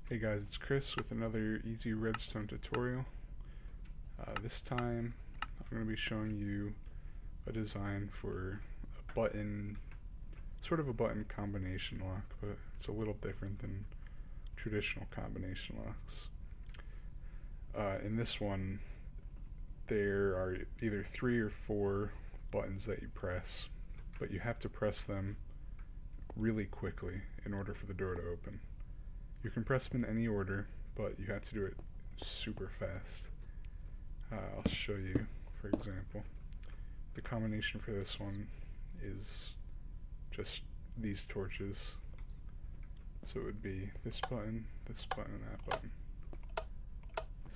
Hey guys, it's Chris with another easy redstone tutorial. This time I'm going to be showing you a design for a button, sort of a button combination lock, but it's a little different than traditional combination locks. In this one, there are either 3 or 4 buttons that you press, but you have to press them really quickly in order for the door to open. You can press them in any order, but you have to do it super fast. I'll show you, for example. The combination for this one is just these torches. So it would be this button, and that button.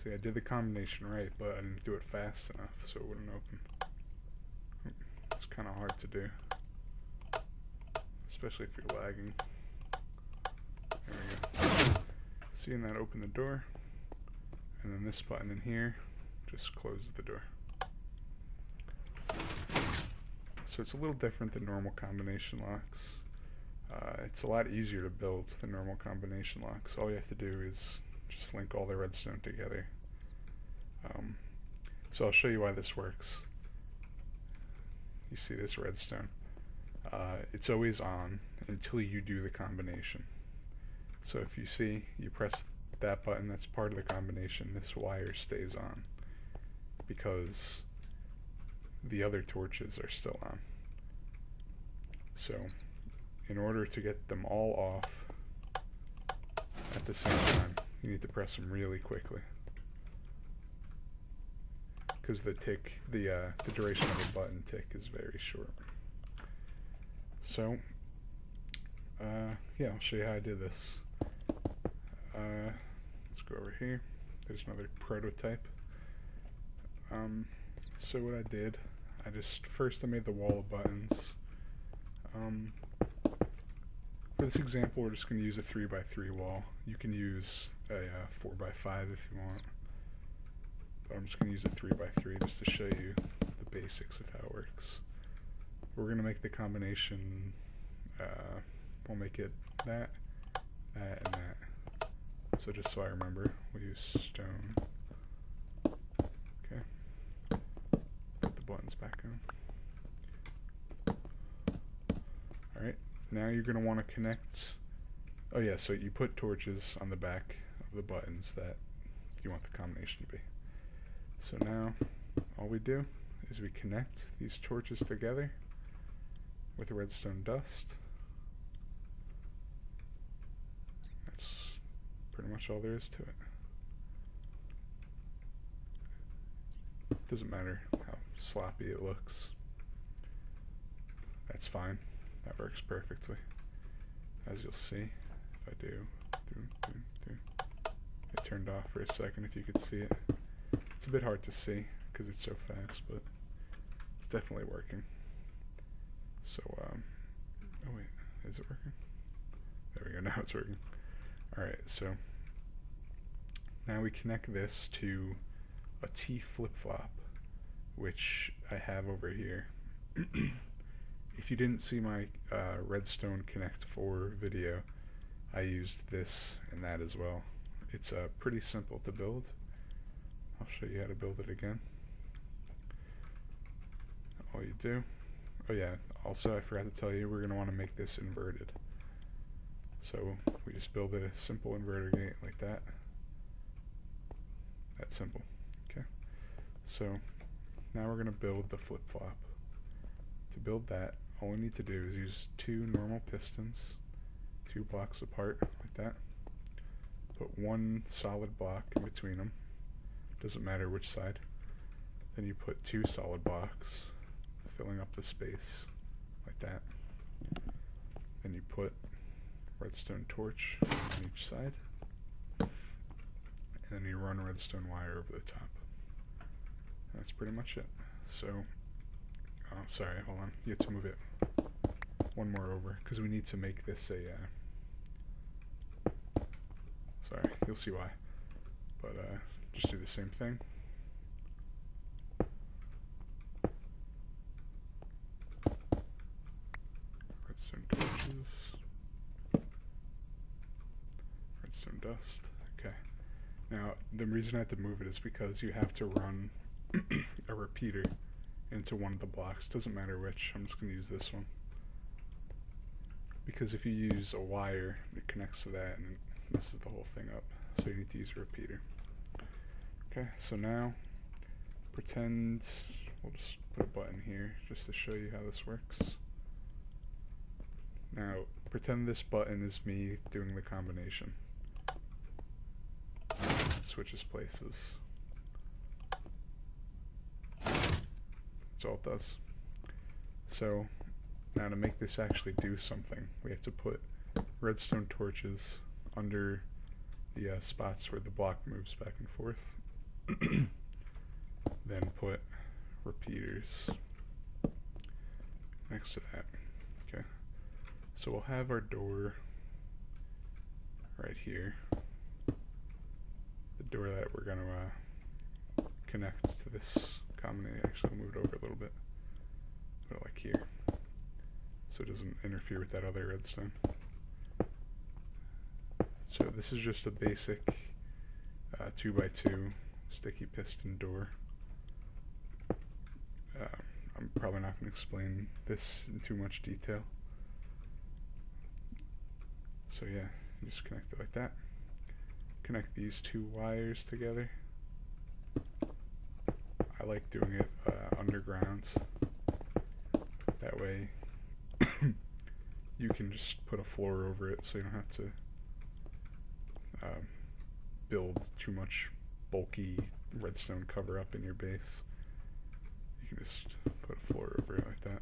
See, I did the combination right, but I didn't do it fast enough, so it wouldn't open. It's kind of hard to do, especially if you're lagging. There we go. Seeing that open the door, and then this button in here just closes the door. So it's a little different than normal combination locks. It's a lot easier to build than normal combination locks. All you have to do is just link all the redstone together. So I'll show you why this works. You see this redstone. It's always on until you do the combination. So if you see, you press that button, that's part of the combination, this wire stays on because the other torches are still on. So in order to get them all off at the same time, you need to press them really quickly, because the duration of the button tick is very short. So yeah, I'll show you how I did this. Let's go over here. There's another prototype. So what I did, first I made the wall of buttons. For this example, we're just going to use a 3x3 wall. You can use a 4x5 if you want, but I'm just going to use a 3x3 just to show you the basics of how it works. We're going to make the combination, we'll make it that, and that. So just so I remember, we'll use stone. Okay. Put the buttons back on. Alright, now you're going to want to connect. Oh yeah, so you put torches on the back of the buttons that you want the combination to be. So now, all we do is we connect these torches together with redstone dust. Pretty much all there is to it. Doesn't matter how sloppy it looks. That's fine. That works perfectly. As you'll see, if I do, it turned off for a second if you could see it. It's a bit hard to see because it's so fast, but it's definitely working. So, oh wait, is it working? There we go, now it's working. Alright, so now we connect this to a T flip-flop, which I have over here. If you didn't see my Redstone Connect 4 video, I used this and that as well. It's pretty simple to build. I'll show you how to build it again. All you do, oh yeah, also I forgot to tell you, we're going to want to make this inverted. So we just build a simple inverter gate like that. That's simple. Okay. So now we're going to build the flip-flop. To build that, all we need to do is use 2 normal pistons, 2 blocks apart like that. Put 1 solid block in between them. Doesn't matter which side. Then you put 2 solid blocks, filling up the space like that. Then you put redstone torch on each side, and then you run redstone wire over the top. That's pretty much it. So, oh, sorry, hold on. You have to move it one more over because we need to make this a. Sorry, you'll see why. But just do the same thing. Redstone torches. redstone dust. Okay. Now, the reason I have to move it is because you have to run a repeater into one of the blocks. Doesn't matter which. I'm just going to use this one. Because if you use a wire, it connects to that and it messes the whole thing up. So you need to use a repeater. Okay, so now pretend we'll just put a button here just to show you how this works. Now pretend this button is me doing the combination. Switches places. That's all it does. So now to make this actually do something, we have to put redstone torches under the spots where the block moves back and forth. Then put repeaters next to that. Okay. So we'll have our door right here. The door that we're going to connect to this combination. Actually, I'll move it over a little bit. Put it like here. So it doesn't interfere with that other redstone. So this is just a basic 2x2 sticky piston door. I'm probably not going to explain this in too much detail. So yeah, you just connect it like that. Connect these two wires together. I like doing it underground. That way you can just put a floor over it so you don't have to build too much bulky redstone cover up in your base. You can just put a floor over it like that.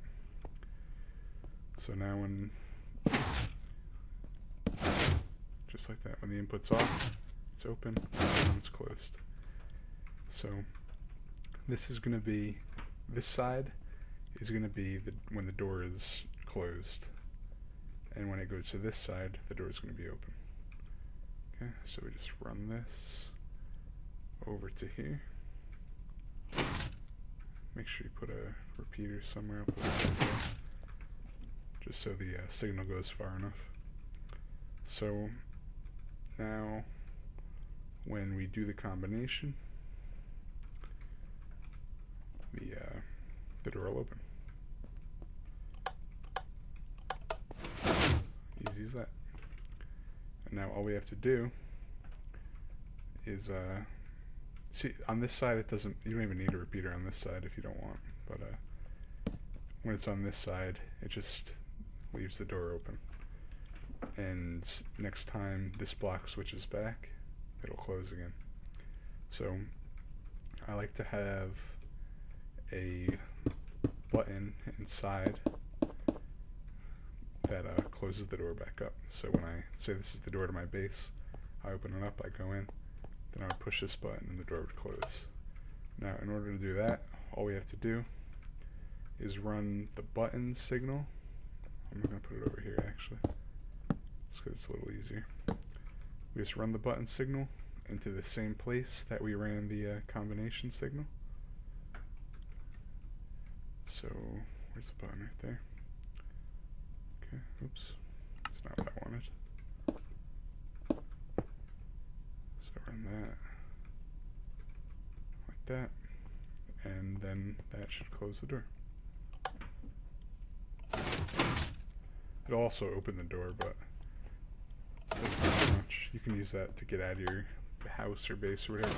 So now when, just like that, when the input's off, it's open, and when it's closed. So this is going to be, this side is going to be when the door is closed. And when it goes to this side, the door is going to be open. Okay, so we just run this over to here. Make sure you put a repeater somewhere. I'll put it right there, just so the signal goes far enough. So now when we do the combination, the door will open. Easy as that. And now all we have to do is see, on this side it doesn't, you don't even need a repeater on this side if you don't want, but when it's on this side it just leaves the door open, and next time this block switches back it'll close again. So I like to have a button inside that closes the door back up. So when I say this is the door to my base, I open it up, I go in, then I would push this button and the door would close. Now in order to do that, all we have to do is run the button signal. I'm going to put it over here actually, just because it's a little easier. We just run the button signal into the same place that we ran the combination signal. So where's the button? Right there. Okay, oops, that's not what I wanted. So run that like that, and then that should close the door. It'll also open the door, but doesn't matter much. You can use that to get out of your house or base or whatever.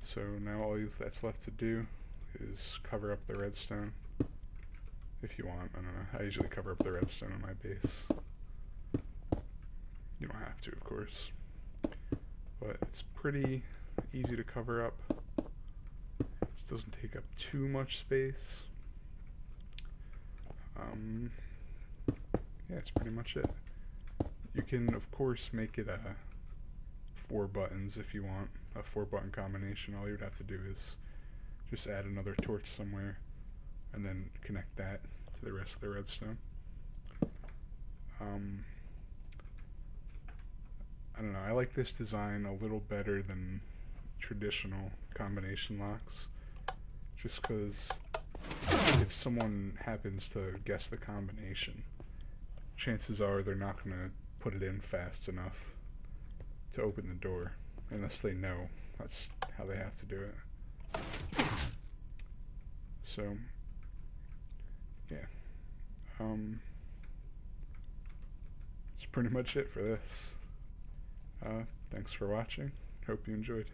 So now all that's left to do is cover up the redstone. If you want, I don't know. I usually cover up the redstone on my base. You don't have to, of course. But it's pretty easy to cover up. This doesn't take up too much space. Yeah, that's pretty much it. You can, of course, make it 4 buttons if you want. A 4-button combination. All you'd have to do is just add another torch somewhere and then connect that to the rest of the redstone. I don't know, I like this design a little better than traditional combination locks, just because if someone happens to guess the combination, chances are they're not going to put it in fast enough to open the door unless they know that's how they have to do it. So, yeah. That's pretty much it for this. Thanks for watching. Hope you enjoyed.